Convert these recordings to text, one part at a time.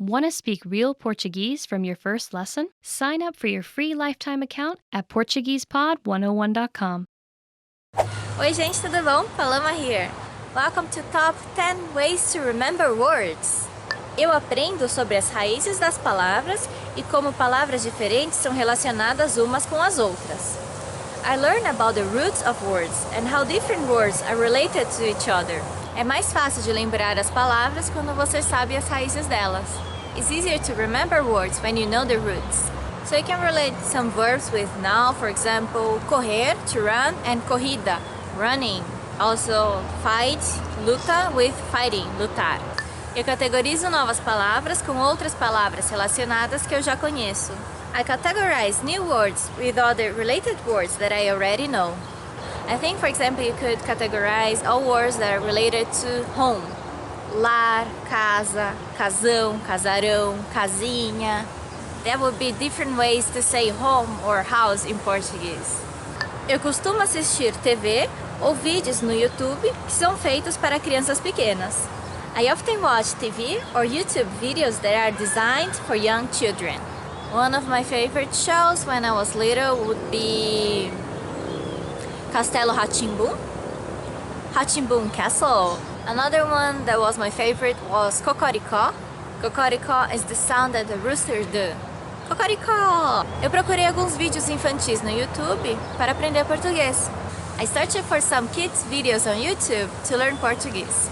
Want to speak real Portuguese from your first lesson? Sign up for your free lifetime account at PortuguesePod101.com. Oi gente, tudo bom? Paloma here. Welcome to Top 10 Ways to Remember Words. Eu aprendo sobre as raízes das palavras e como palavras diferentes são relacionadas umas com as outras. I learn about the roots of words and how different words are related to each other. É mais fácil de lembrar as palavras quando você sabe as raízes delas. It's easier to remember words when you know the roots. So you can relate some verbs with now, for example, correr, to run, and corrida, running. Also, fight, luta, with fighting, lutar. Eu categorizo novas palavras com outras palavras relacionadas que eu já conheço. I categorize new words with other related words that I already know. I think, for example, you could categorize all words that are related to home. Lar, casa, casão, casarão, casinha. There would be different ways to say home or house in Portuguese. Eu costumo assistir TV ou vídeos no YouTube que são feitos para crianças pequenas. I often watch TV or YouTube videos that are designed for young children. One of my favorite shows when I was little would be Castelo Rá-Tim-Bum, Rá-Tim-Bum Castle. Another one that was my favorite was Cocoricó. Cocoricó is the sound that the rooster do. Cocoricó! Eu procurei alguns vídeos infantis no YouTube para aprender português. I searched for some kids videos on YouTube to learn Portuguese.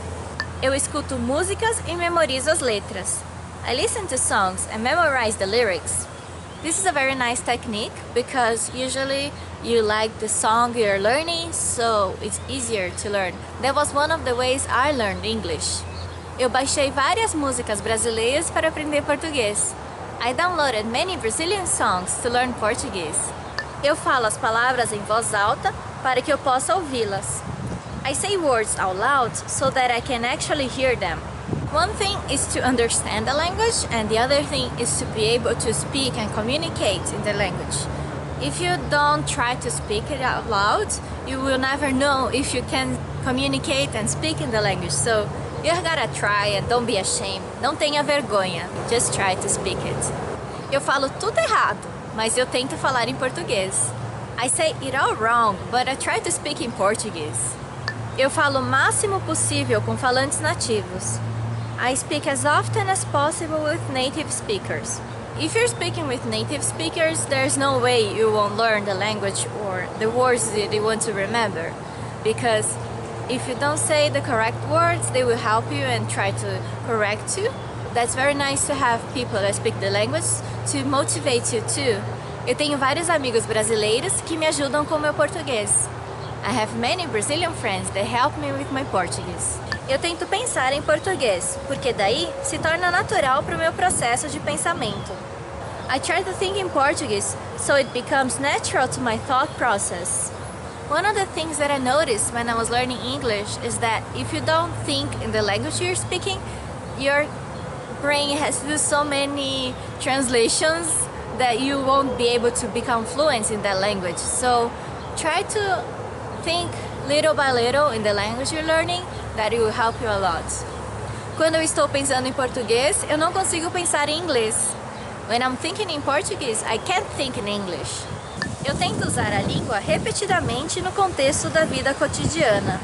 Eu escuto músicas e memorizo as letras. I listen to songs and memorize the lyrics. This is a very nice technique because usually you like the song you're learning, so it's easier to learn. That was one of the ways I learned English. Eu baixei várias músicas brasileiras para aprender português. I downloaded many Brazilian songs to learn Portuguese. Eu falo as palavras em voz alta para que eu possa ouvi-las. I say words out loud so that I can actually hear them. One thing is to understand the language and the other thing is to be able to speak and communicate in the language. If you don't try to speak it out loud, you will never know if you can communicate and speak in the language. So you gotta try and don't be ashamed. Não tenha vergonha. Just try to speak it. Eu falo tudo errado, mas eu tento falar em português. I say it all wrong, but I try to speak in Portuguese. Eu falo o máximo possível com falantes nativos. I speak as often as possible with native speakers. If you're speaking with native speakers, there's no way you won't learn the language or the words that you want to remember. Because if you don't say the correct words, they will help you and try to correct you. That's very nice to have people that speak the language to motivate you too. Eu tenho vários amigos brasileiros que me ajudam com o meu português. I have many Brazilian friends that help me with my Portuguese. Eu tento pensar em português, porque daí se torna natural para o meu processo de pensamento. I try to think in Portuguese, so it becomes natural to my thought process. One of the things that I noticed when I was learning English is that if you don't think in the language you're speaking, your brain has to do so many translations that you won't be able to become fluent in that language. So try to think little by little in the language you're learning, that it will help you a lot. Quando eu estou pensando em português, eu não consigo pensar em inglês. When I'm thinking in Portuguese, I can't think in English. Eu tento usar a língua repetidamente no contexto da vida cotidiana.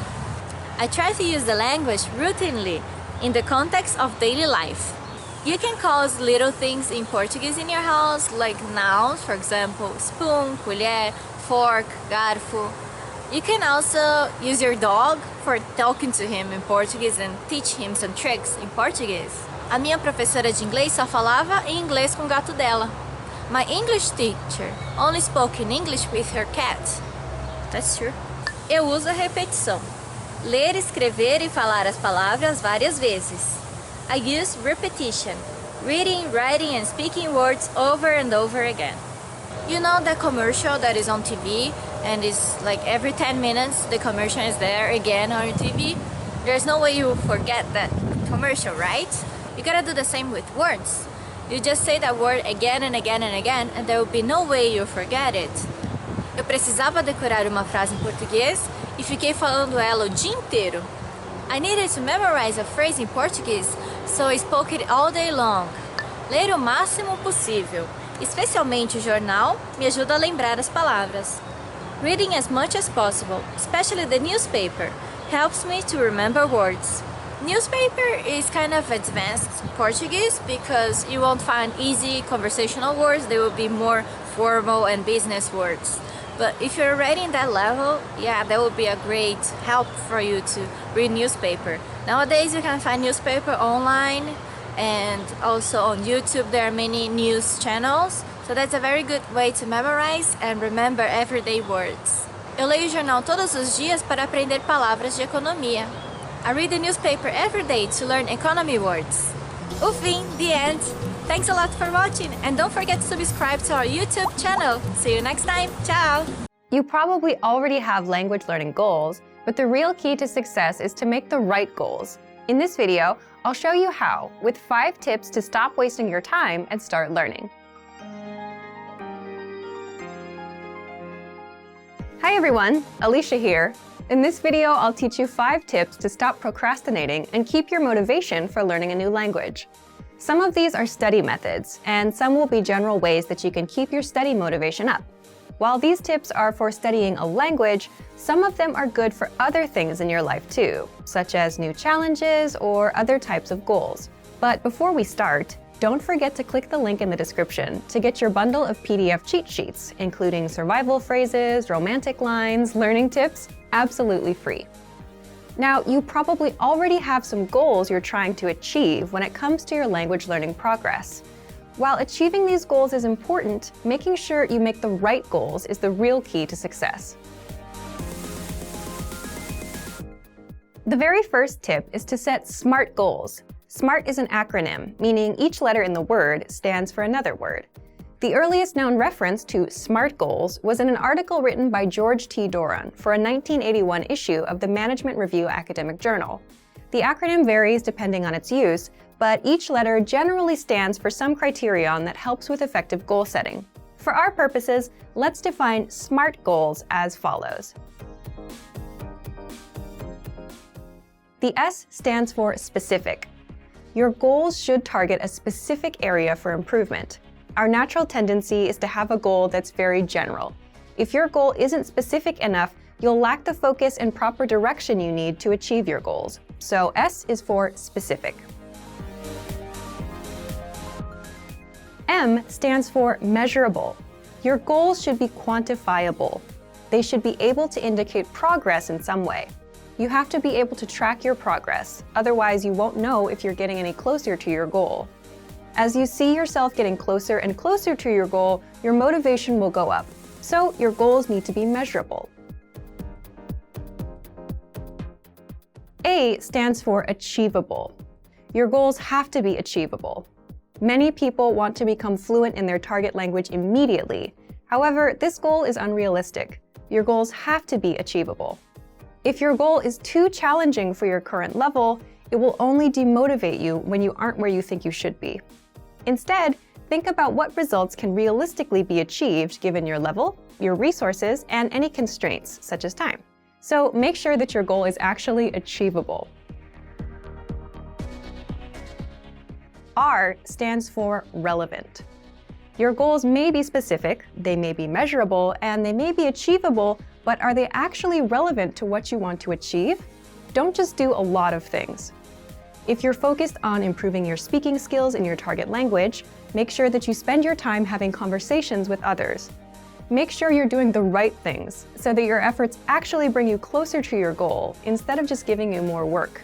I try to use the language routinely in the context of daily life. You can call little things in Portuguese in your house, like nouns, for example, spoon, colher, fork, garfo. You can also use your dog for talking to him in Portuguese and teach him some tricks in Portuguese. A minha professora de inglês só falava em inglês com o gato dela. My English teacher only spoke in English with her cat. That's true. Eu uso a repetição. Ler, escrever e falar as palavras várias vezes. I use repetition. Reading, writing and speaking words over and over again. You know that commercial that is on TV and it's like every 10 minutes the commercial is there again on TV? There's no way you will forget that commercial, right? You gotta do the same with words. You just say that word again and again and again and there will be no way you'll forget it. Eu precisava decorar uma frase em português e fiquei falando ela o dia inteiro. I needed to memorize a phrase in Portuguese, so I spoke it all day long. Ler o máximo possível, especialmente o jornal, me ajuda a lembrar as palavras. Reading as much as possible, especially the newspaper, helps me to remember words. Newspaper is kind of advanced Portuguese because you won't find easy conversational words. They will be more formal and business words. But if you're already in that level, yeah, that would be a great help for you to read newspaper. Nowadays you can find newspaper online and also on YouTube there are many news channels. So that's a very good way to memorize and remember everyday words. Eu leio o jornal todos os dias para aprender palavras de economia. I read the newspaper every day to learn economy words. Ufim, the end. Thanks a lot for watching and don't forget to subscribe to our YouTube channel. See you next time. Ciao! You probably already have language learning goals, but the real key to success is to make the right goals. In this video, I'll show you how, with 5 tips to stop wasting your time and start learning. Hi everyone, Alicia here. In this video, I'll teach you 5 tips to stop procrastinating and keep your motivation for learning a new language. Some of these are study methods, and some will be general ways that you can keep your study motivation up. While these tips are for studying a language, some of them are good for other things in your life too, such as new challenges or other types of goals. But before we start, don't forget to click the link in the description to get your bundle of PDF cheat sheets, including survival phrases, romantic lines, learning tips, absolutely free. Now, you probably already have some goals you're trying to achieve when it comes to your language learning progress. While achieving these goals is important, making sure you make the right goals is the real key to success. The very first tip is to set SMART goals. SMART is an acronym, meaning each letter in the word stands for another word. The earliest known reference to SMART goals was in an article written by George T. Doran for a 1981 issue of the Management Review Academic Journal. The acronym varies depending on its use, but each letter generally stands for some criterion that helps with effective goal setting. For our purposes, let's define SMART goals as follows. The S stands for specific. Your goals should target a specific area for improvement. Our natural tendency is to have a goal that's very general. If your goal isn't specific enough, you'll lack the focus and proper direction you need to achieve your goals. So S is for specific. M stands for measurable. Your goals should be quantifiable. They should be able to indicate progress in some way. You have to be able to track your progress, otherwise you won't know if you're getting any closer to your goal. As you see yourself getting closer and closer to your goal, your motivation will go up. So your goals need to be measurable. A stands for achievable. Your goals have to be achievable. Many people want to become fluent in their target language immediately. However, this goal is unrealistic. Your goals have to be achievable. If your goal is too challenging for your current level, it will only demotivate you when you aren't where you think you should be. Instead, think about what results can realistically be achieved given your level, your resources, and any constraints, such as time. So make sure that your goal is actually achievable. R stands for relevant. Your goals may be specific, they may be measurable, and they may be achievable, but are they actually relevant to what you want to achieve? Don't just do a lot of things. If you're focused on improving your speaking skills in your target language, make sure that you spend your time having conversations with others. Make sure you're doing the right things so that your efforts actually bring you closer to your goal instead of just giving you more work.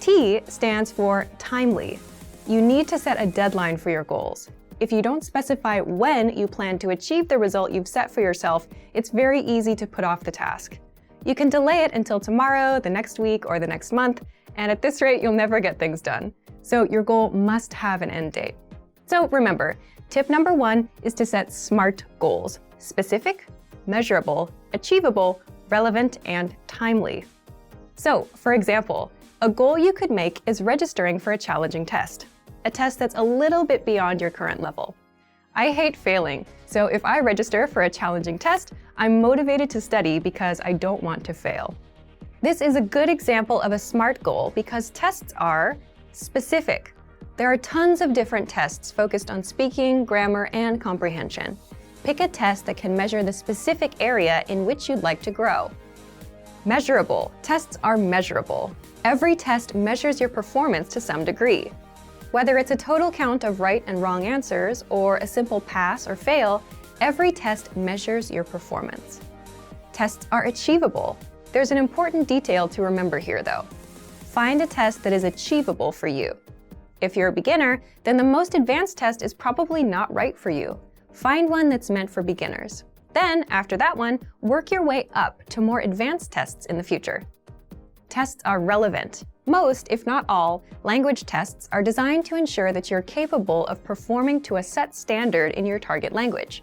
T stands for timely. You need to set a deadline for your goals. If you don't specify when you plan to achieve the result you've set for yourself, it's very easy to put off the task. You can delay it until tomorrow, the next week, or the next month, and at this rate, you'll never get things done. So your goal must have an end date. So remember, tip number 1 is to set SMART goals: specific, measurable, achievable, relevant, and timely. So, for example, a goal you could make is registering for a challenging test, a test that's a little bit beyond your current level. I hate failing, so if I register for a challenging test, I'm motivated to study because I don't want to fail. This is a good example of a SMART goal because tests are Specific. There are tons of different tests focused on speaking, grammar, and comprehension. Pick a test that can measure the specific area in which you'd like to grow. Measurable. Tests are measurable. Every test measures your performance to some degree. Whether it's a total count of right and wrong answers or a simple pass or fail, every test measures your performance. Tests are achievable. There's an important detail to remember here, though. Find a test that is achievable for you. If you're a beginner, then the most advanced test is probably not right for you. Find one that's meant for beginners. Then, after that one, work your way up to more advanced tests in the future. Tests are relevant. Most, if not all, language tests are designed to ensure that you're capable of performing to a set standard in your target language.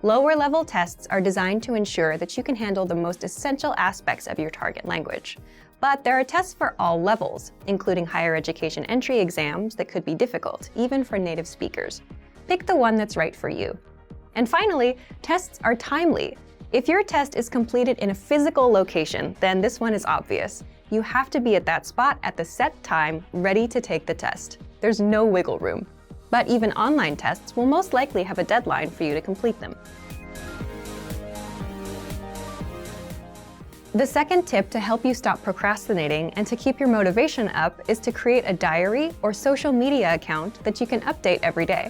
Lower-level tests are designed to ensure that you can handle the most essential aspects of your target language. But there are tests for all levels, including higher education entry exams that could be difficult, even for native speakers. Pick the one that's right for you. And finally, tests are timely. If your test is completed in a physical location, then this one is obvious. You have to be at that spot at the set time, ready to take the test. There's no wiggle room. But even online tests will most likely have a deadline for you to complete them. The second tip to help you stop procrastinating and to keep your motivation up is to create a diary or social media account that you can update every day.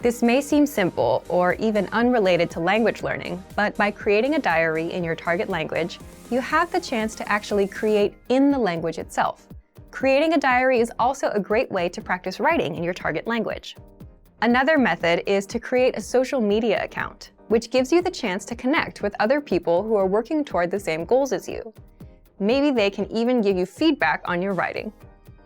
This may seem simple or even unrelated to language learning, but by creating a diary in your target language, you have the chance to actually create in the language itself. Creating a diary is also a great way to practice writing in your target language. Another method is to create a social media account, which gives you the chance to connect with other people who are working toward the same goals as you. Maybe they can even give you feedback on your writing.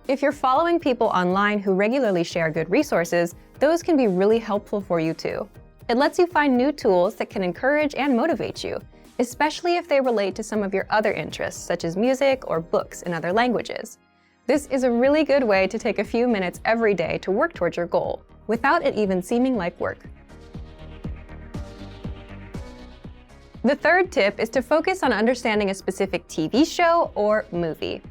If you're following people online who regularly share good resources, those can be really helpful for you too. It lets you find new tools that can encourage and motivate you, especially if they relate to some of your other interests, such as music or books in other languages. This is a really good way to take a few minutes every day to work towards your goal, without it even seeming like work. The third tip is to focus on understanding a specific TV show or movie.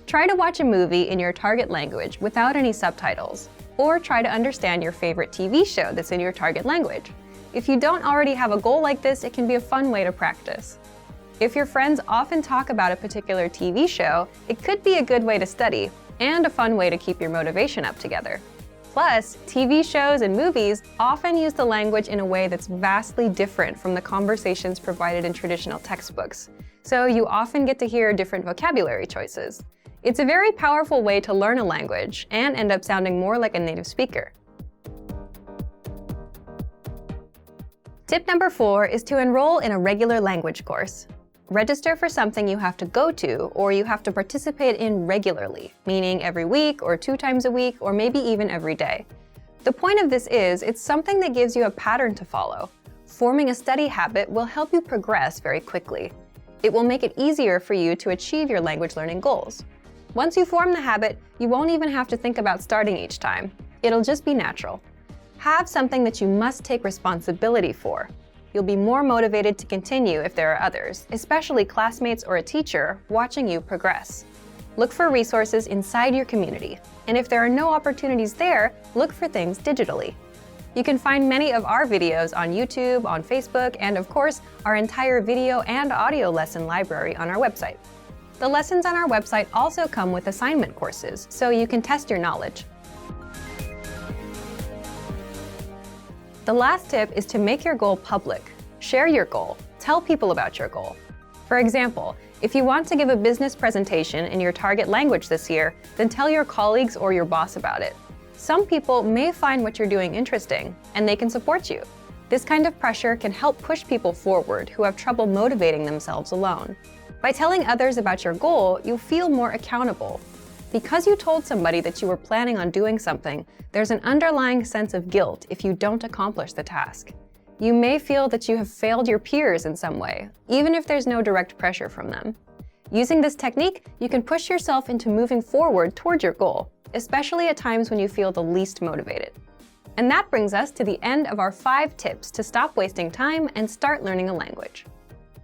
Try to watch a movie in your target language without any subtitles, or try to understand your favorite TV show that's in your target language. If you don't already have a goal like this, it can be a fun way to practice. If your friends often talk about a particular TV show, it could be a good way to study, and a fun way to keep your motivation up together. Plus, TV shows and movies often use the language in a way that's vastly different from the conversations provided in traditional textbooks, so you often get to hear different vocabulary choices. It's a very powerful way to learn a language and end up sounding more like a native speaker. Tip number 4 is to enroll in a regular language course. Register for something you have to go to or you have to participate in regularly, meaning every week or 2 times a week or maybe even every day. The point of this is it's something that gives you a pattern to follow. Forming a study habit will help you progress very quickly. It will make it easier for you to achieve your language learning goals. Once you form the habit, you won't even have to think about starting each time. It'll just be natural. Have something that you must take responsibility for. You'll be more motivated to continue if there are others, especially classmates or a teacher, watching you progress. Look for resources inside your community, and if there are no opportunities there, look for things digitally. You can find many of our videos on YouTube, on Facebook, and of course, our entire video and audio lesson library on our website. The lessons on our website also come with assignment courses, so you can test your knowledge. The last tip is to make your goal public. Share your goal. Tell people about your goal. For example, if you want to give a business presentation in your target language this year, then tell your colleagues or your boss about it. Some people may find what you're doing interesting, and they can support you. This kind of pressure can help push people forward who have trouble motivating themselves alone. By telling others about your goal, you'll feel more accountable. Because you told somebody that you were planning on doing something, there's an underlying sense of guilt if you don't accomplish the task. You may feel that you have failed your peers in some way, even if there's no direct pressure from them. Using this technique, you can push yourself into moving forward toward your goal, especially at times when you feel the least motivated. And that brings us to the end of our 5 tips to stop wasting time and start learning a language.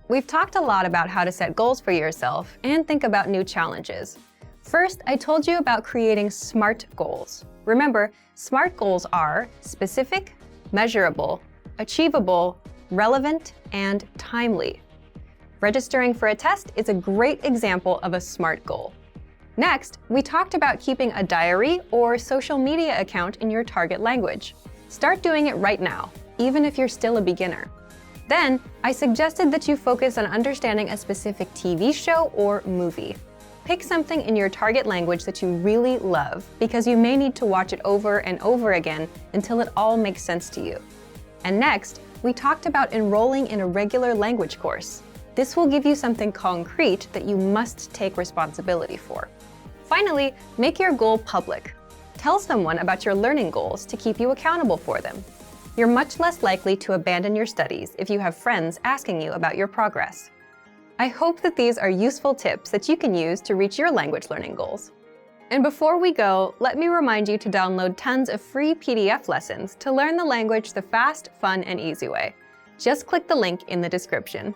We've talked a lot about how to set goals for yourself and think about new challenges. First, I told you about creating SMART goals. Remember, SMART goals are specific, measurable, achievable, relevant, and timely. Registering for a test is a great example of a SMART goal. Next, we talked about keeping a diary or social media account in your target language. Start doing it right now, even if you're still a beginner. Then, I suggested that you focus on understanding a specific TV show or movie. Pick something in your target language that you really love, because you may need to watch it over and over again until it all makes sense to you. And next, we talked about enrolling in a regular language course. This will give you something concrete that you must take responsibility for. Finally, make your goal public. Tell someone about your learning goals to keep you accountable for them. You're much less likely to abandon your studies if you have friends asking you about your progress. I hope that these are useful tips that you can use to reach your language learning goals. And before we go, let me remind you to download tons of free PDF lessons to learn the language the fast, fun, and easy way. Just click the link in the description.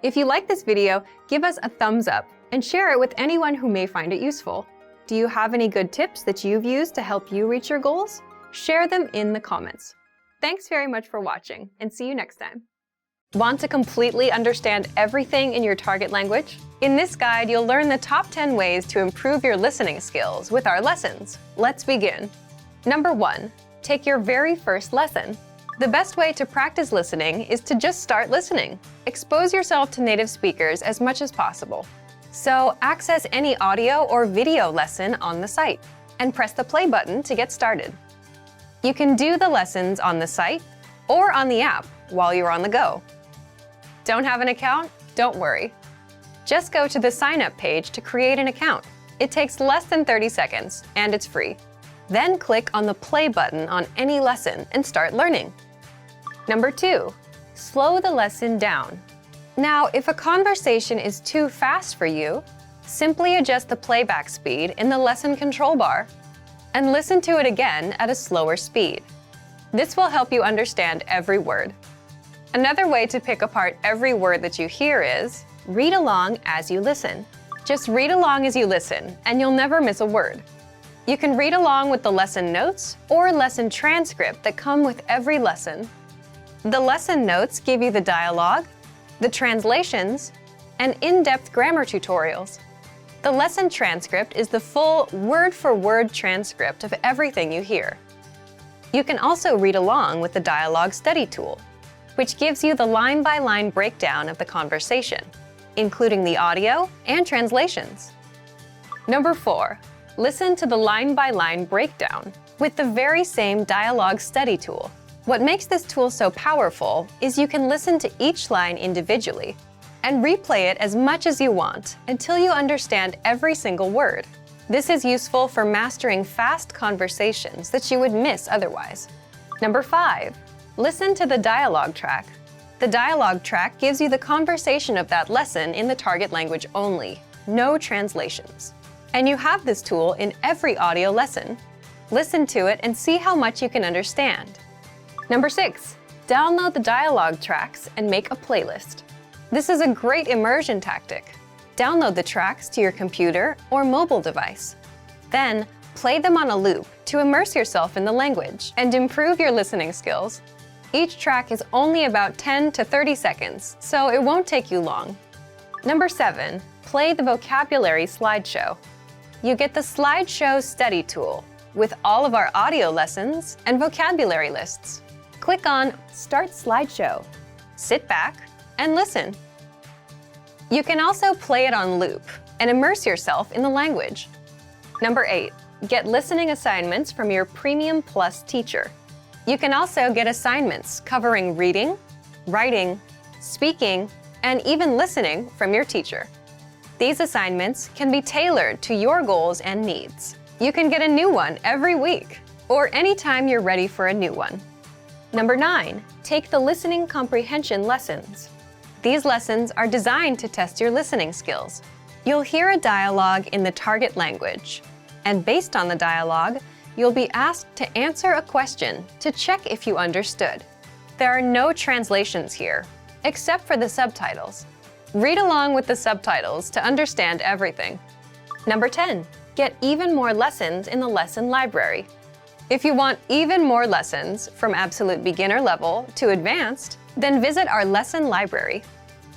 If you like this video, give us a thumbs up and share it with anyone who may find it useful. Do you have any good tips that you've used to help you reach your goals? Share them in the comments. Thanks very much for watching, and see you next time. Want to completely understand everything in your target language? In this guide, you'll learn the top 10 ways to improve your listening skills with our lessons. Let's begin. Number 1, take your very first lesson. The best way to practice listening is to just start listening. Expose yourself to native speakers as much as possible. So access any audio or video lesson on the site and press the play button to get started. You can do the lessons on the site or on the app while you're on the go. Don't have an account? Don't worry. Just go to the sign up page to create an account. It takes less than 30 seconds and it's free. Then click on the play button on any lesson and start learning. Number 2, slow the lesson down. Now, if a conversation is too fast for you, simply adjust the playback speed in the lesson control bar and listen to it again at a slower speed. This will help you understand every word. Another way to pick apart every word that you hear is read along as you listen. Just read along as you listen, and you'll never miss a word. You can read along with the lesson notes or lesson transcript that come with every lesson. The lesson notes give you the dialogue, the translations, and in-depth grammar tutorials. The lesson transcript is the full word-for-word transcript of everything you hear. You can also read along with the dialogue study tool, which gives you the line-by-line breakdown of the conversation, including the audio and translations. Number 4, listen to the line-by-line breakdown with the very same dialogue study tool. What makes this tool so powerful is you can listen to each line individually and replay it as much as you want until you understand every single word. This is useful for mastering fast conversations that you would miss otherwise. Number 5, listen to the dialogue track. The dialogue track gives you the conversation of that lesson in the target language only, no translations. And you have this tool in every audio lesson. Listen to it and see how much you can understand. Number 6, download the dialogue tracks and make a playlist. This is a great immersion tactic. Download the tracks to your computer or mobile device. Then, play them on a loop to immerse yourself in the language and improve your listening skills. Each track is only about 10 to 30 seconds, so it won't take you long. Number 7, play the vocabulary slideshow. You get the slideshow study tool with all of our audio lessons and vocabulary lists. Click on Start Slideshow. Sit back and listen. You can also play it on loop and immerse yourself in the language. Number 8, get listening assignments from your Premium Plus teacher. You can also get assignments covering reading, writing, speaking, and even listening from your teacher. These assignments can be tailored to your goals and needs. You can get a new one every week, or anytime you're ready for a new one. Number 9, take the listening comprehension lessons. These lessons are designed to test your listening skills. You'll hear a dialogue in the target language, and based on the dialogue, you'll be asked to answer a question to check if you understood. There are no translations here, except for the subtitles. Read along with the subtitles to understand everything. Number 10. Get even more lessons in the lesson library. If you want even more lessons from absolute beginner level to advanced, then visit our lesson library.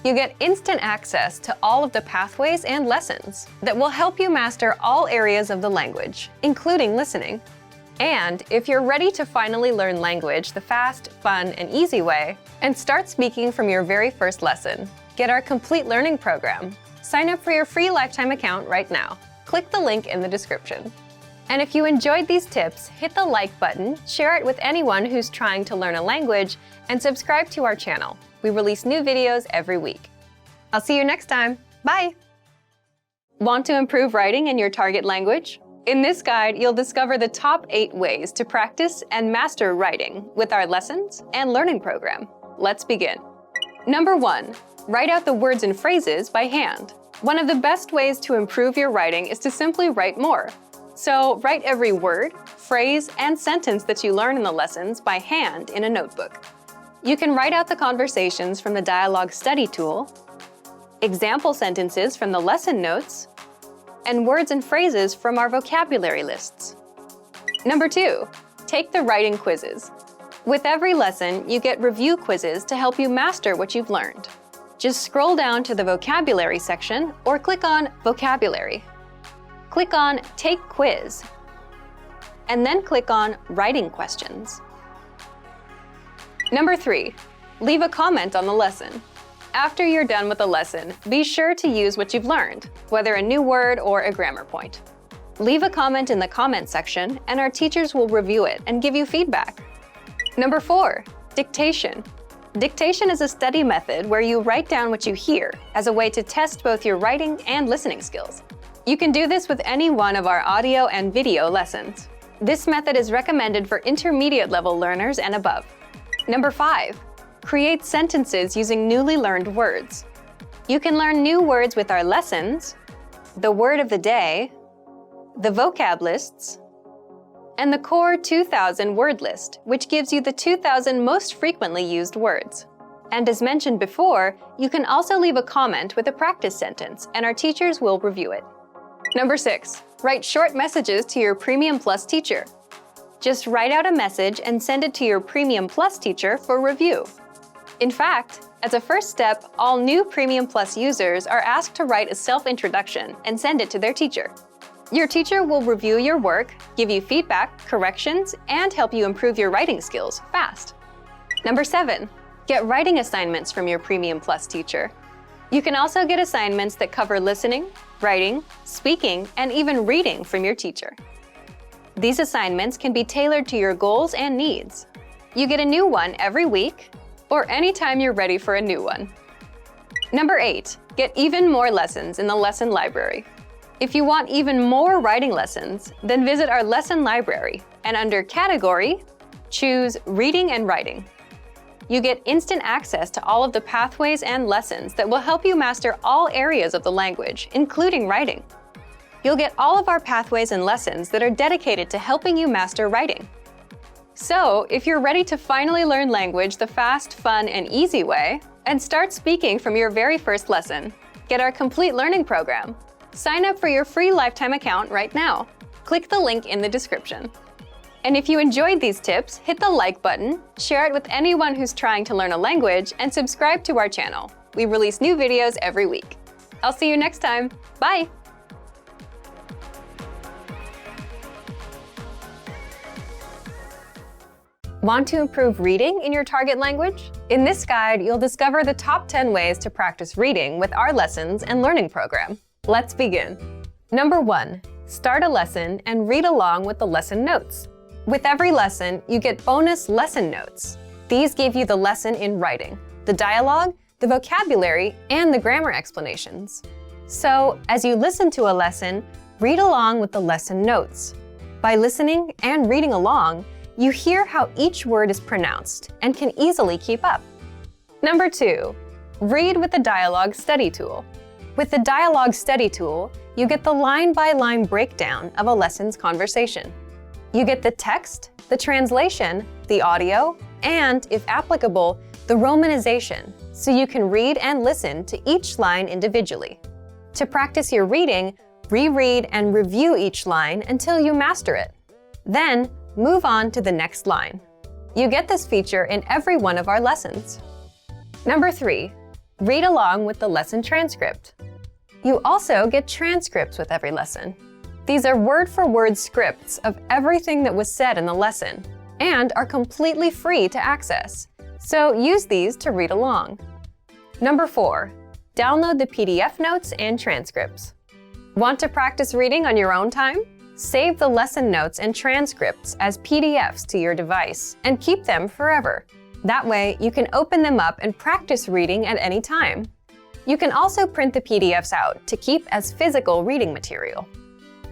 You get instant access to all of the pathways and lessons that will help you master all areas of the language, including listening. And if you're ready to finally learn language the fast, fun, and easy way, and start speaking from your very first lesson, get our complete learning program. Sign up for your free lifetime account right now. Click the link in the description. And if you enjoyed these tips, hit the like button, share it with anyone who's trying to learn a language, and subscribe to our channel. We release new videos every week. I'll see you next time. Bye! Want to improve writing in your target language? In this guide, you'll discover the top 8 ways to practice and master writing with our lessons and learning program. Let's begin. Number 1. Write out the words and phrases by hand. One of the best ways to improve your writing is to simply write more. So write every word, phrase, and sentence that you learn in the lessons by hand in a notebook. You can write out the conversations from the dialogue study tool, example sentences from the lesson notes, and words and phrases from our vocabulary lists. Number 2, take the writing quizzes. With every lesson, you get review quizzes to help you master what you've learned. Just scroll down to the vocabulary section or click on Vocabulary. Click on Take Quiz, and then click on Writing Questions. Number 3, leave a comment on the lesson. After you're done with the lesson, be sure to use what you've learned, whether a new word or a grammar point. Leave a comment in the comment section, and our teachers will review it and give you feedback. Number 4, dictation. Dictation is a study method where you write down what you hear as a way to test both your writing and listening skills. You can do this with any one of our audio and video lessons. This method is recommended for intermediate level learners and above. Number 5, create sentences using newly learned words. You can learn new words with our lessons, the word of the day, the vocab lists, and the core 2000 word list, which gives you the 2000 most frequently used words. And as mentioned before, you can also leave a comment with a practice sentence, and our teachers will review it. Number 6, write short messages to your Premium Plus teacher. Just write out a message and send it to your Premium Plus teacher for review. In fact, as a first step, all new Premium Plus users are asked to write a self-introduction and send it to their teacher. Your teacher will review your work, give you feedback, corrections, and help you improve your writing skills fast. Number 7, get writing assignments from your Premium Plus teacher. You can also get assignments that cover listening, writing, speaking, and even reading from your teacher. These assignments can be tailored to your goals and needs. You get a new one every week, or anytime you're ready for a new one. Number 8, get even more lessons in the lesson library. If you want even more writing lessons, then visit our lesson library, and under Category, choose Reading and Writing. You get instant access to all of the pathways and lessons that will help you master all areas of the language, including writing. You'll get all of our pathways and lessons that are dedicated to helping you master writing. So, if you're ready to finally learn language the fast, fun, and easy way, and start speaking from your very first lesson, get our complete learning program. Sign up for your free lifetime account right now. Click the link in the description. And if you enjoyed these tips, hit the like button, share it with anyone who's trying to learn a language, and subscribe to our channel. We release new videos every week. I'll see you next time. Bye! Want to improve reading in your target language? In this guide, you'll discover the top 10 ways to practice reading with our lessons and learning program. Let's begin. Number 1, start a lesson and read along with the lesson notes. With every lesson, you get bonus lesson notes. These give you the lesson in writing, the dialogue, the vocabulary, and the grammar explanations. So, as you listen to a lesson, read along with the lesson notes. By listening and reading along, you hear how each word is pronounced and can easily keep up. Number 2, read with the dialogue study tool. With the dialogue study tool, you get the line-by-line breakdown of a lesson's conversation. You get the text, the translation, the audio, and, if applicable, the romanization, so you can read and listen to each line individually. To practice your reading, Reread and review each line until you master it. Then, move on to the next line. You get this feature in every one of our lessons. Number 3, read along with the lesson transcript. You also get transcripts with every lesson. These are word-for-word scripts of everything that was said in the lesson and are completely free to access, so use these to read along. Number 4, download the PDF notes and transcripts. Want to practice reading on your own time? Save the lesson notes and transcripts as PDFs to your device and keep them forever. That way, you can open them up and practice reading at any time. You can also print the PDFs out to keep as physical reading material.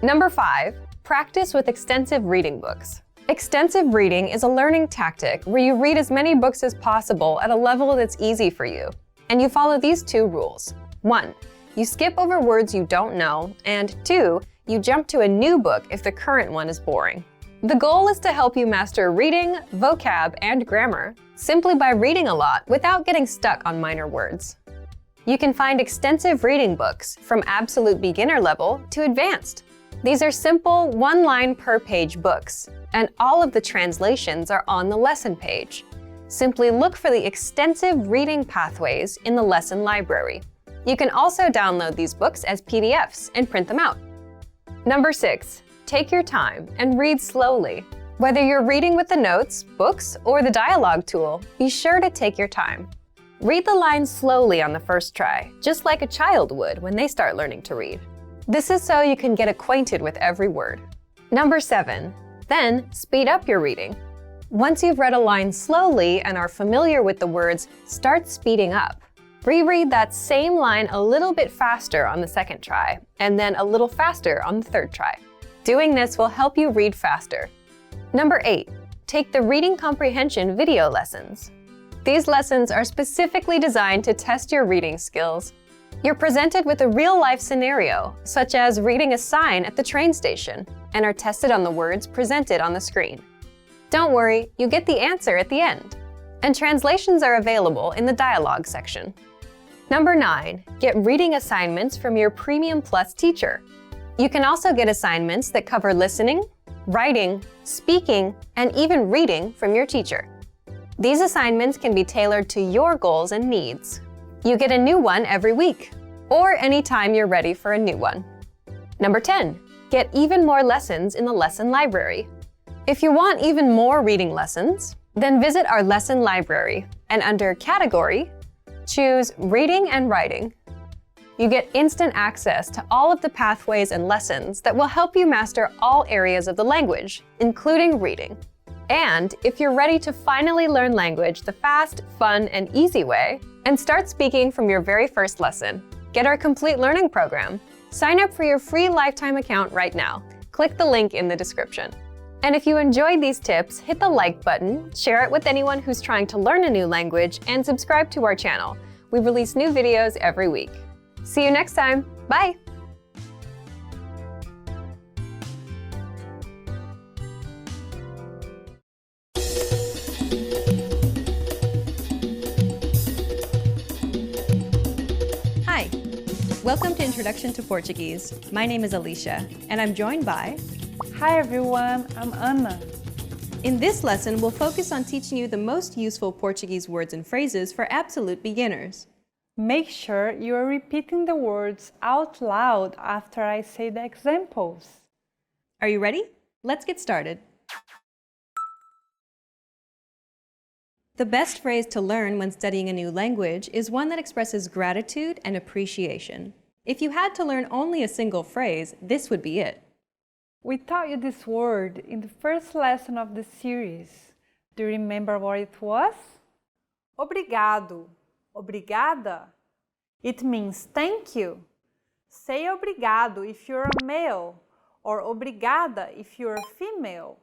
Number 5, practice with extensive reading books. Extensive reading is a learning tactic where you read as many books as possible at a level that's easy for you. And you follow these 2 rules. 1, you skip over words you don't know, and 2, you jump to a new book if the current one is boring. The goal is to help you master reading, vocab, and grammar simply by reading a lot without getting stuck on minor words. You can find extensive reading books from absolute beginner level to advanced. These are simple, one-line per page books, and all of the translations are on the lesson page. Simply look for the extensive reading pathways in the lesson library. You can also download these books as PDFs and print them out. Number 6, take your time and read slowly. Whether you're reading with the notes, books, or the dialogue tool, be sure to take your time. Read the lines slowly on the first try, just like a child would when they start learning to read. This is so you can get acquainted with every word. Number 7, then speed up your reading. Once you've read a line slowly and are familiar with the words, start speeding up. Reread that same line a little bit faster on the second try, and then a little faster on the third try. Doing this will help you read faster. Number 8, take the reading comprehension video lessons. These lessons are specifically designed to test your reading skills. You're presented with a real-life scenario, such as reading a sign at the train station, and are tested on the words presented on the screen. Don't worry, you get the answer at the end. And translations are available in the dialogue section. Number 9, get reading assignments from your Premium Plus teacher. You can also get assignments that cover listening, writing, speaking, and even reading from your teacher. These assignments can be tailored to your goals and needs. You get a new one every week, or anytime you're ready for a new one. Number 10, get even more lessons in the lesson library. If you want even more reading lessons, then visit our lesson library and under Category, choose Reading and Writing. You get instant access to all of the pathways and lessons that will help you master all areas of the language, including reading. And if you're ready to finally learn language the fast, fun, and easy way, and start speaking from your very first lesson, get our complete learning program. Sign up for your free lifetime account right now. Click the link in the description. And if you enjoyed these tips, hit the like button, share it with anyone who's trying to learn a new language, and subscribe to our channel. We release new videos every week. See you next time. Bye! Hi! Welcome to Introduction to Portuguese. My name is Alicia, and I'm joined by... Hi everyone, I'm Anna. In this lesson, we'll focus on teaching you the most useful Portuguese words and phrases for absolute beginners. Make sure you are repeating the words out loud after I say the examples. Are you ready? Let's get started. The best phrase to learn when studying a new language is one that expresses gratitude and appreciation. If you had to learn only a single phrase, this would be it. We taught you this word in the first lesson of the series. Do you remember what it was? Obrigado. Obrigada. It means thank you. Say obrigado if you're a male, or obrigada if you're a female.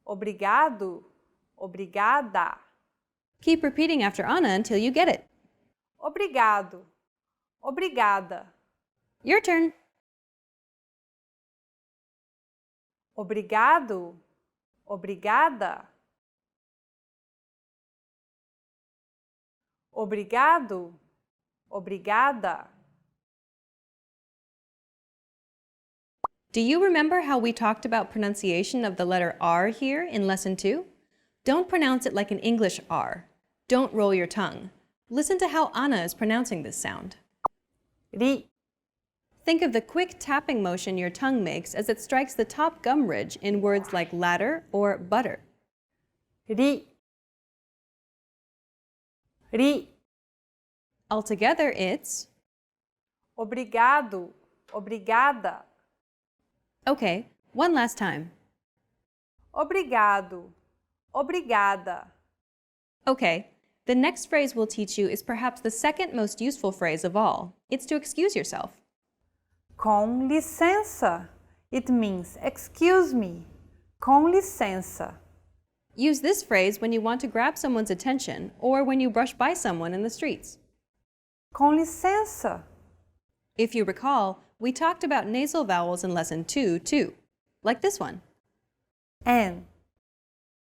Obrigado. Obrigada. Keep repeating after Anna until you get it. Obrigado. Obrigada. Your turn. Obrigado. Obrigada. Obrigado. Obrigada. Do you remember how we talked about pronunciation of the letter R here in Lesson 2? Don't pronounce it like an English R. Don't roll your tongue. Listen to how Anna is pronouncing this sound. Ri, Think of the quick tapping motion your tongue makes as it strikes the top gum ridge in words like ladder or butter. ri, ri. Altogether, it's... Obrigado, obrigada. Okay, one last time. Obrigado, obrigada. Okay, the next phrase we'll teach you is perhaps the second most useful phrase of all. It's to excuse yourself. Com licença. It means excuse me. Com licença. Use this phrase when you want to grab someone's attention or when you brush by someone in the streets. Com licença. If you recall, we talked about nasal vowels in Lesson 2 too, like this one. N.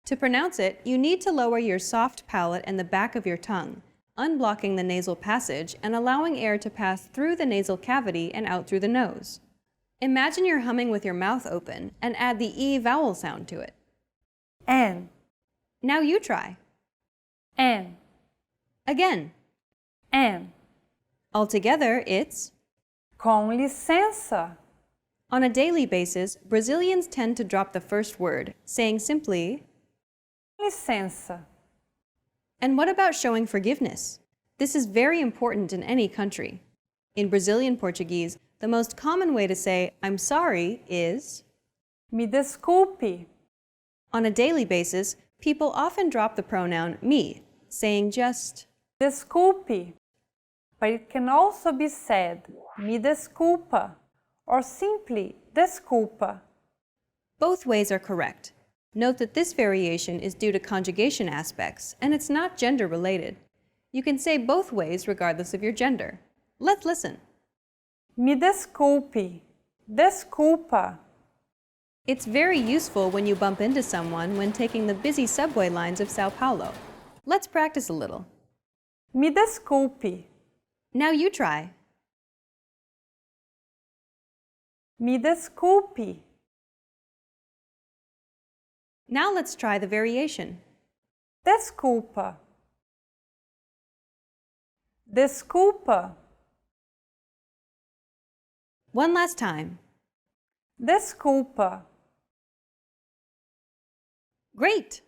To pronounce it, you need to lower your soft palate and the back of your tongue, unblocking the nasal passage and allowing air to pass through the nasal cavity and out through the nose. Imagine you're humming with your mouth open and add the E vowel sound to it. N. Now you try. N. Again. N. Altogether, it's... Com licença. On a daily basis, Brazilians tend to drop the first word, saying simply... Licença. And what about showing forgiveness? This is very important in any country. In Brazilian Portuguese, the most common way to say I'm sorry is... Me desculpe. On a daily basis, people often drop the pronoun me, saying just... Desculpe. But it can also be said me desculpa or simply desculpa. Both ways are correct. Note that this variation is due to conjugation aspects, and it's not gender related. You can say both ways regardless of your gender. Let's listen. Me desculpe. Desculpa. It's very useful when you bump into someone when taking the busy subway lines of Sao Paulo. Let's practice a little. Me desculpe. Now you try. Me desculpe. Now let's try the variation. Desculpa. Desculpa. One last time. Desculpa. Great!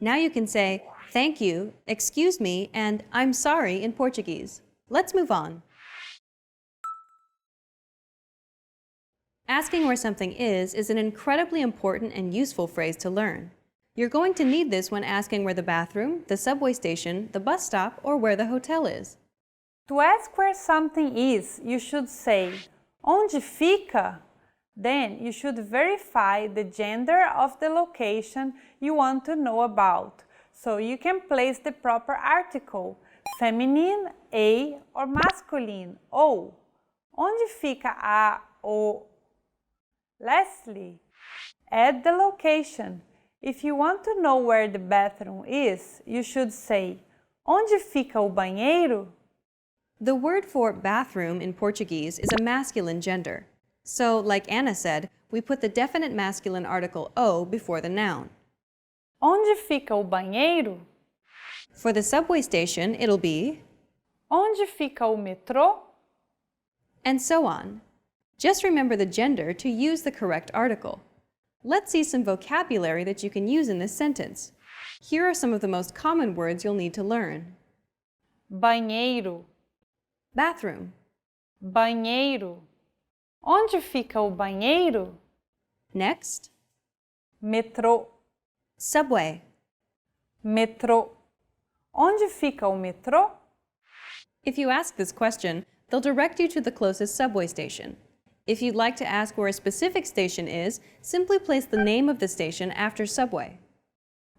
Now you can say thank you, excuse me, and I'm sorry in Portuguese. Let's move on. Asking where something is an incredibly important and useful phrase to learn. You're going to need this when asking where the bathroom, the subway station, the bus stop, or where the hotel is. To ask where something is, you should say onde fica? Then you should verify the gender of the location you want to know about, so you can place the proper article, feminine, a, or masculine, o. Onde fica a, o? Lastly, add the location. If you want to know where the bathroom is, you should say onde fica o banheiro? The word for bathroom in Portuguese is a masculine gender. So, like Anna said, we put the definite masculine article o before the noun. Onde fica o banheiro? For the subway station, it'll be... Onde fica o metrô? And so on. Just remember the gender to use the correct article. Let's see some vocabulary that you can use in this sentence. Here are some of the most common words you'll need to learn. Banheiro. Bathroom. Banheiro. Onde fica o banheiro? Next. Metrô. Subway. Metrô. Onde fica o metrô? If you ask this question, they'll direct you to the closest subway station. If you'd like to ask where a specific station is, simply place the name of the station after subway.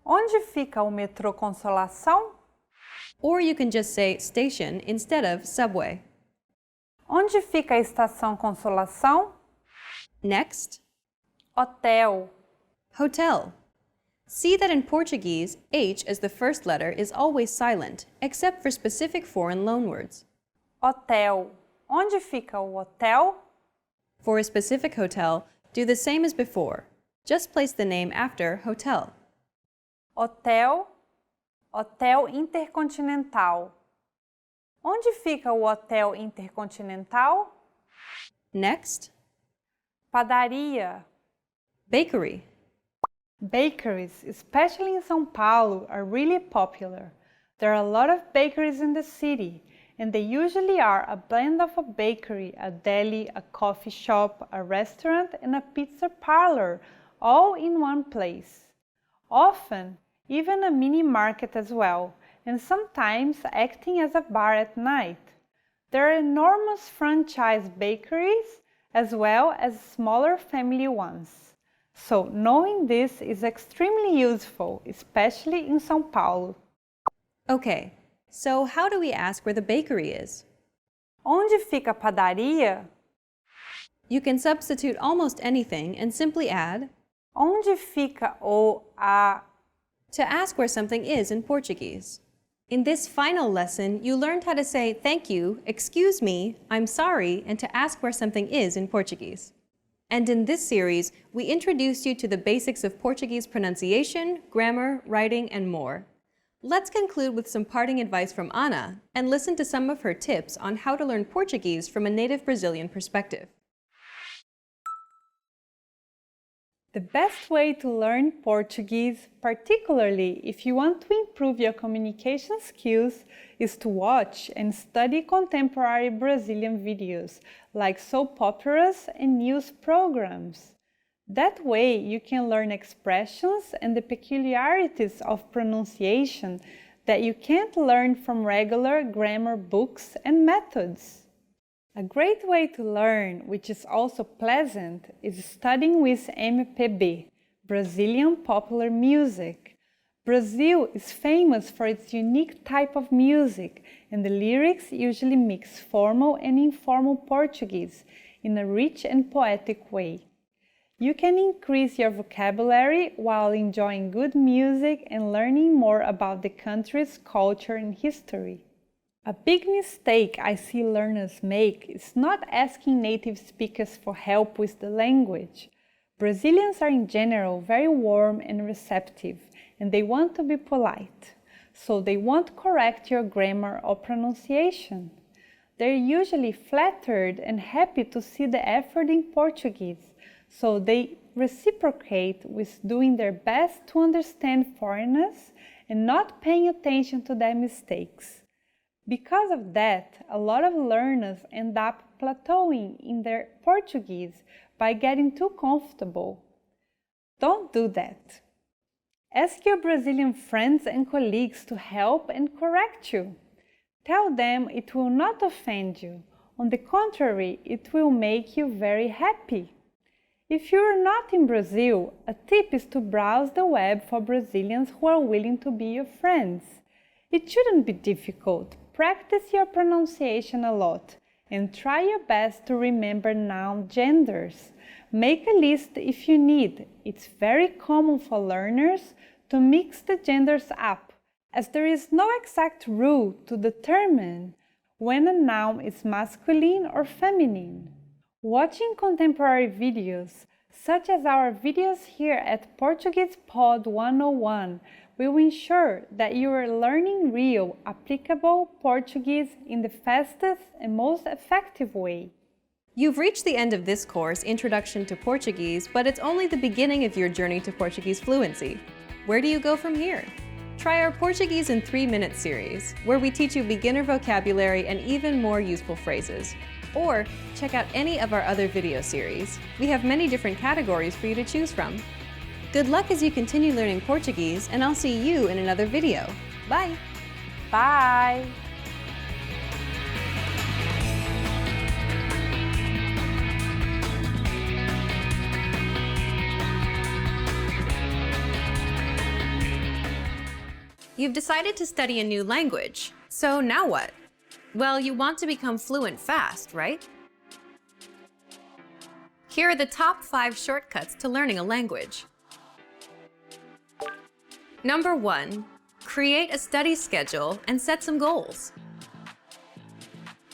Onde fica o metrô Consolação? Or you can just say station instead of subway. Onde fica a estação Consolação? Next. Hotel. Hotel. See that in Portuguese, H as the first letter is always silent, except for specific foreign loanwords. Hotel. Onde fica o hotel? For a specific hotel, Do the same as before. Just place the name after hotel. Hotel, Hotel Intercontinental. Onde fica o Hotel Intercontinental? Next, Padaria. bakery. Bakeries, especially in São Paulo, are really popular. There are a lot of bakeries in the city, and they usually are a blend of a bakery, a deli, a coffee shop, a restaurant, and a pizza parlor, all in one place. Often, even a mini market as well, and sometimes acting as a bar at night. There are enormous franchise bakeries as well as smaller family ones. So knowing this is extremely useful, especially in São Paulo. Okay, so how do we ask where the bakery is? Onde fica a padaria? You can substitute almost anything and simply add Onde fica a to ask where something is in Portuguese. In this final lesson, you learned how to say thank you, excuse me, I'm sorry, and to ask where something is in Portuguese. And in this series, we introduced you to the basics of Portuguese pronunciation, grammar, writing, and more. Let's conclude with some parting advice from Ana and listen to some of her tips on how to learn Portuguese from a native Brazilian perspective. The best way to learn Portuguese, particularly if you want to improve your communication skills, is to watch and study contemporary Brazilian videos like soap operas and news programs. That way you can learn expressions and the peculiarities of pronunciation that you can't learn from regular grammar books and methods. A great way to learn, which is also pleasant, is studying with MPB, Brazilian popular music. Brazil is famous for its unique type of music, and the lyrics usually mix formal and informal Portuguese in a rich and poetic way. You can increase your vocabulary while enjoying good music and learning more about the country's culture and history. A big mistake I see learners make is not asking native speakers for help with the language. Brazilians are in general very warm and receptive, and they want to be polite, so they won't correct your grammar or pronunciation. They're usually flattered and happy to see the effort in Portuguese, so they reciprocate with doing their best to understand foreigners and not paying attention to their mistakes. Because of that, a lot of learners end up plateauing in their Portuguese by getting too comfortable. Don't do that. Ask your Brazilian friends and colleagues to help and correct you. Tell them it will not offend you. On the contrary, it will make you very happy. If you are not in Brazil, a tip is to browse the web for Brazilians who are willing to be your friends. It shouldn't be difficult. Practice your pronunciation a lot and try your best to remember noun genders. Make a list if you need. It's very common for learners to mix the genders up, as there is no exact rule to determine when a noun is masculine or feminine. Watching contemporary videos, such as our videos here at Portuguese Pod 101, will ensure that you are learning real, applicable Portuguese in the fastest and most effective way. You've reached the end of this course, Introduction to Portuguese, but it's only the beginning of your journey to Portuguese fluency. Where do you go from here? Try our Portuguese in 3-minute series, where we teach you beginner vocabulary and even more useful phrases. Or check out any of our other video series. We have many different categories for you to choose from. Good luck as you continue learning Portuguese, and I'll see you in another video. Bye! Bye! You've decided to study a new language, so now what? Well, you want to become fluent fast, right? Here are the top 5 shortcuts to learning a language. Number 1, create a study schedule and set some goals.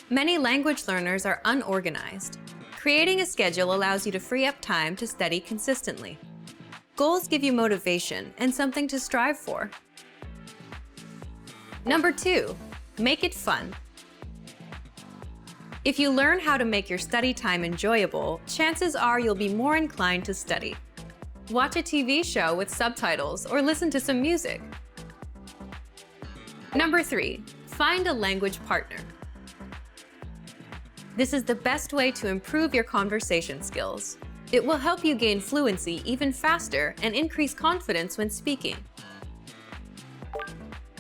Many language learners are unorganized. Creating a schedule allows you to free up time to study consistently. Goals give you motivation and something to strive for. Number 2, make it fun. If you learn how to make your study time enjoyable, chances are you'll be more inclined to study. Watch a TV show with subtitles or listen to some music. Number 3, find a language partner. This is the best way to improve your conversation skills. It will help you gain fluency even faster and increase confidence when speaking.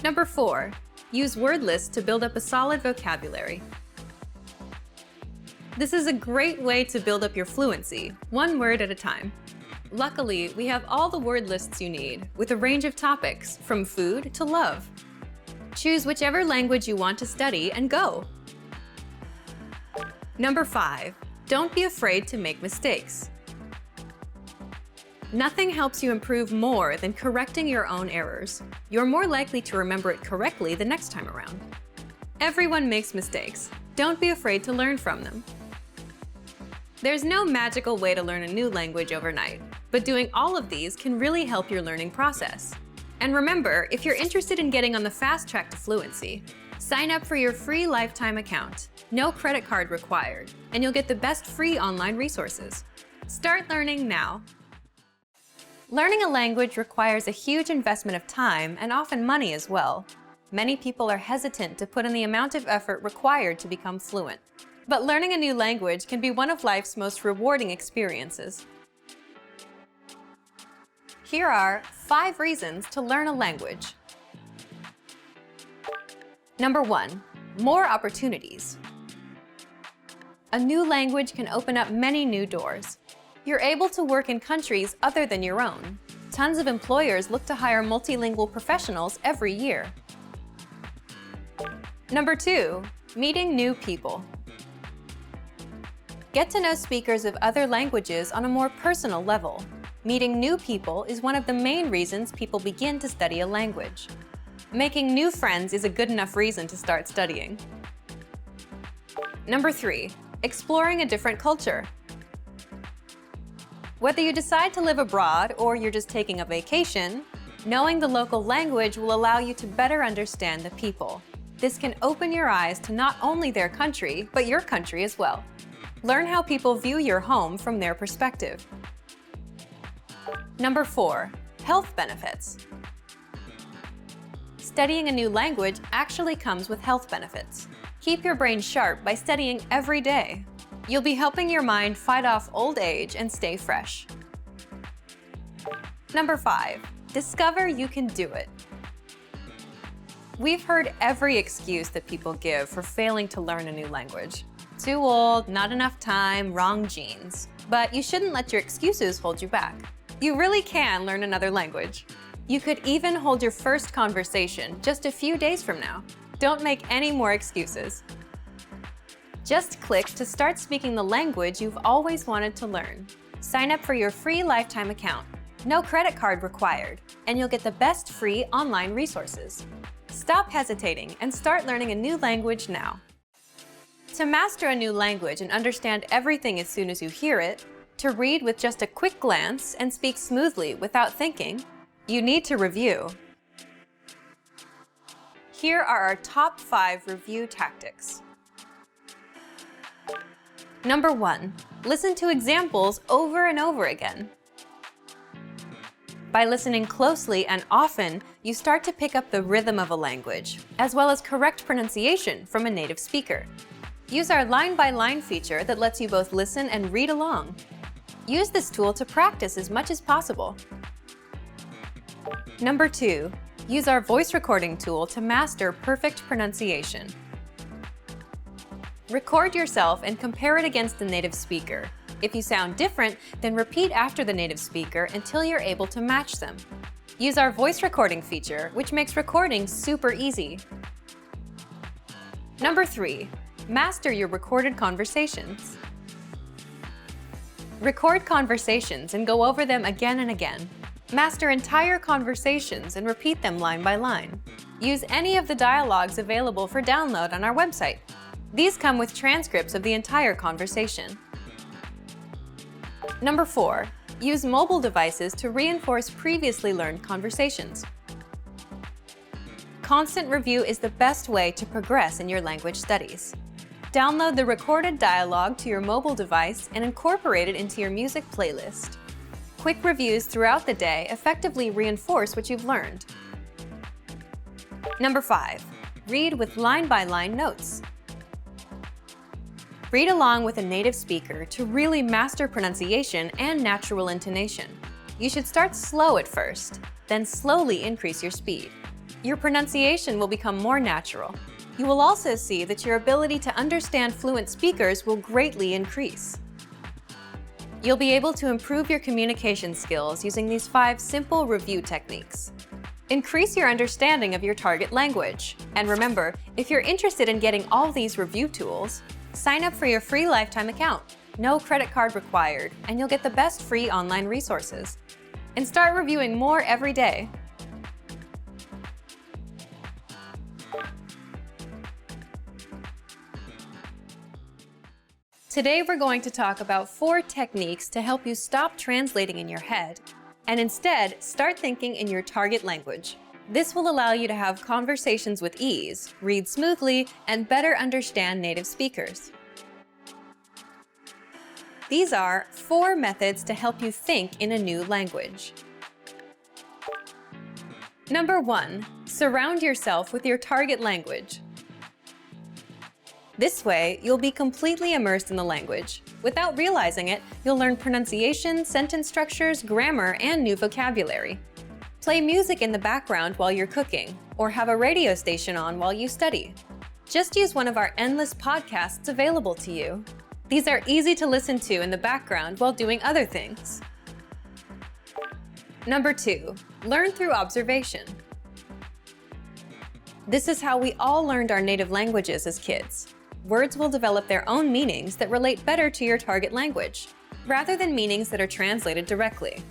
Number 4, use word lists to build up a solid vocabulary. This is a great way to build up your fluency, one word at a time. Luckily, we have all the word lists you need, with a range of topics, from food to love. Choose whichever language you want to study and go. Number 5, don't be afraid to make mistakes. Nothing helps you improve more than correcting your own errors. You're more likely to remember it correctly the next time around. Everyone makes mistakes. Don't be afraid to learn from them. There's no magical way to learn a new language overnight, but doing all of these can really help your learning process. And remember, if you're interested in getting on the fast track to fluency, sign up for your free lifetime account. No credit card required, and you'll get the best free online resources. Start learning now. Learning a language requires a huge investment of time and often money as well. Many people are hesitant to put in the amount of effort required to become fluent. But learning a new language can be one of life's most rewarding experiences. Here are 5 reasons to learn a language. Number 1, more opportunities. A new language can open up many new doors. You're able to work in countries other than your own. Tons of employers look to hire multilingual professionals every year. Number 2, meeting new people. Get to know speakers of other languages on a more personal level. Meeting new people is one of the main reasons people begin to study a language. Making new friends is a good enough reason to start studying. Number 3, exploring a different culture. Whether you decide to live abroad or you're just taking a vacation, knowing the local language will allow you to better understand the people. This can open your eyes to not only their country, but your country as well. Learn how people view your home from their perspective. Number 4, health benefits. Studying a new language actually comes with health benefits. Keep your brain sharp by studying every day. You'll be helping your mind fight off old age and stay fresh. Number 5, discover you can do it. We've heard every excuse that people give for failing to learn a new language. Too old, not enough time, wrong genes. But you shouldn't let your excuses hold you back. You really can learn another language. You could even hold your first conversation just a few days from now. Don't make any more excuses. Just click to start speaking the language you've always wanted to learn. Sign up for your free lifetime account. No credit card required, and you'll get the best free online resources. Stop hesitating and start learning a new language now. To master a new language and understand everything as soon as you hear it, to read with just a quick glance and speak smoothly without thinking, you need to review. Here are our top 5 review tactics. Number 1, listen to examples over and over again. By listening closely and often, you start to pick up the rhythm of a language, as well as correct pronunciation from a native speaker. Use our line-by-line feature that lets you both listen and read along. Use this tool to practice as much as possible. Number 2, use our voice recording tool to master perfect pronunciation. Record yourself and compare it against the native speaker. If you sound different, then repeat after the native speaker until you're able to match them. Use our voice recording feature, which makes recording super easy. Number 3, master your recorded conversations. Record conversations and go over them again and again. Master entire conversations and repeat them line by line. Use any of the dialogues available for download on our website. These come with transcripts of the entire conversation. Number 4, use mobile devices to reinforce previously learned conversations. Constant review is the best way to progress in your language studies. Download the recorded dialogue to your mobile device and incorporate it into your music playlist. Quick reviews throughout the day effectively reinforce what you've learned. Number 5, read with line-by-line notes. Read along with a native speaker to really master pronunciation and natural intonation. You should start slow at first, then slowly increase your speed. Your pronunciation will become more natural. You will also see that your ability to understand fluent speakers will greatly increase. You'll be able to improve your communication skills using these 5 simple review techniques. Increase your understanding of your target language. And remember, if you're interested in getting all these review tools, sign up for your free lifetime account. No credit card required, and you'll get the best free online resources. And start reviewing more every day. Today we're going to talk about 4 techniques to help you stop translating in your head and instead start thinking in your target language. This will allow you to have conversations with ease, read smoothly, and better understand native speakers. These are 4 methods to help you think in a new language. Number 1, surround yourself with your target language. This way, you'll be completely immersed in the language. Without realizing it, you'll learn pronunciation, sentence structures, grammar, and new vocabulary. Play music in the background while you're cooking, or have a radio station on while you study. Just use one of our endless podcasts available to you. These are easy to listen to in the background while doing other things. Number 2, learn through observation. This is how we all learned our native languages as kids. Words will develop their own meanings that relate better to your target language, rather than meanings that are translated directly.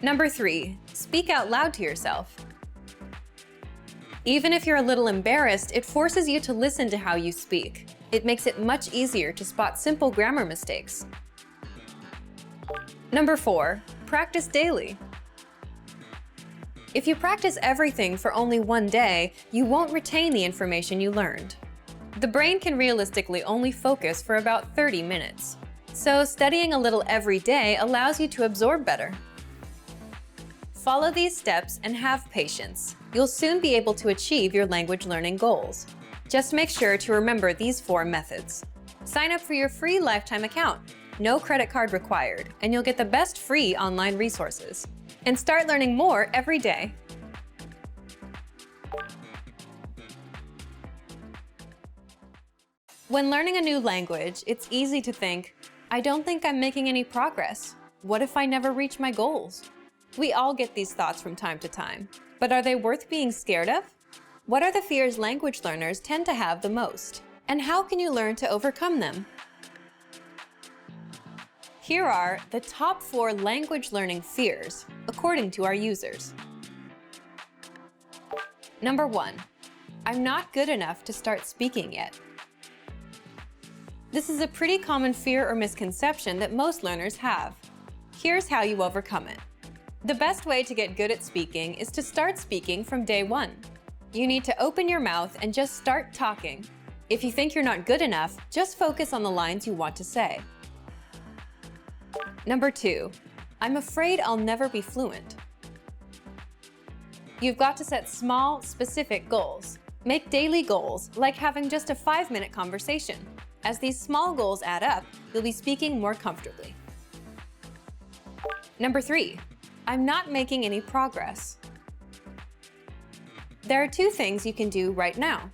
Number 3, speak out loud to yourself. Even if you're a little embarrassed, it forces you to listen to how you speak. It makes it much easier to spot simple grammar mistakes. Number 4, practice daily. If you practice everything for only one day, you won't retain the information you learned. The brain can realistically only focus for about 30 minutes. So studying a little every day allows you to absorb better. Follow these steps and have patience. You'll soon be able to achieve your language learning goals. Just make sure to remember these 4 methods. Sign up for your free lifetime account. No credit card required, and you'll get the best free online resources. And start learning more every day. When learning a new language, it's easy to think, I don't think I'm making any progress. What if I never reach my goals? We all get these thoughts from time to time, but are they worth being scared of? What are the fears language learners tend to have the most? And how can you learn to overcome them? Here are the top 4 language learning fears, according to our users. Number 1, I'm not good enough to start speaking yet. This is a pretty common fear or misconception that most learners have. Here's how you overcome it. The best way to get good at speaking is to start speaking from day 1. You need to open your mouth and just start talking. If you think you're not good enough, just focus on the lines you want to say. Number 2, I'm afraid I'll never be fluent. You've got to set small, specific goals. Make daily goals, like having just a 5-minute conversation. As these small goals add up, you'll be speaking more comfortably. Number 3, I'm not making any progress. There are 2 things you can do right now.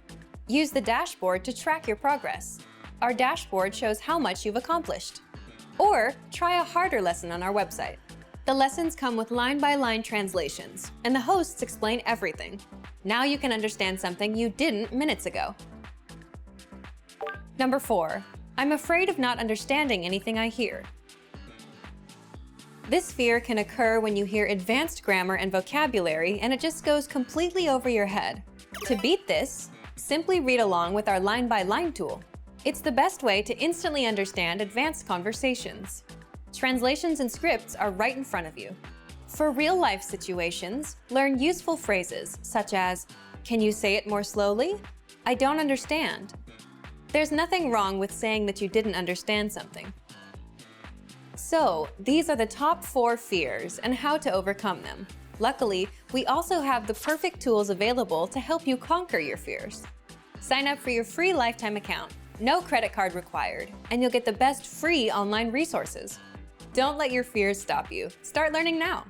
Use the dashboard to track your progress. Our dashboard shows how much you've accomplished. Or try a harder lesson on our website. The lessons come with line-by-line translations, and the hosts explain everything. Now you can understand something you didn't minutes ago. Number 4, I'm afraid of not understanding anything I hear. This fear can occur when you hear advanced grammar and vocabulary and it just goes completely over your head. To beat this, simply read along with our line-by-line tool. It's the best way to instantly understand advanced conversations. Translations and scripts are right in front of you. For real-life situations, learn useful phrases such as, "Can you say it more slowly? I don't understand." There's nothing wrong with saying that you didn't understand something. So, these are the top 4 fears and how to overcome them. Luckily, we also have the perfect tools available to help you conquer your fears. Sign up for your free lifetime account, no credit card required, and you'll get the best free online resources. Don't let your fears stop you. Start learning now.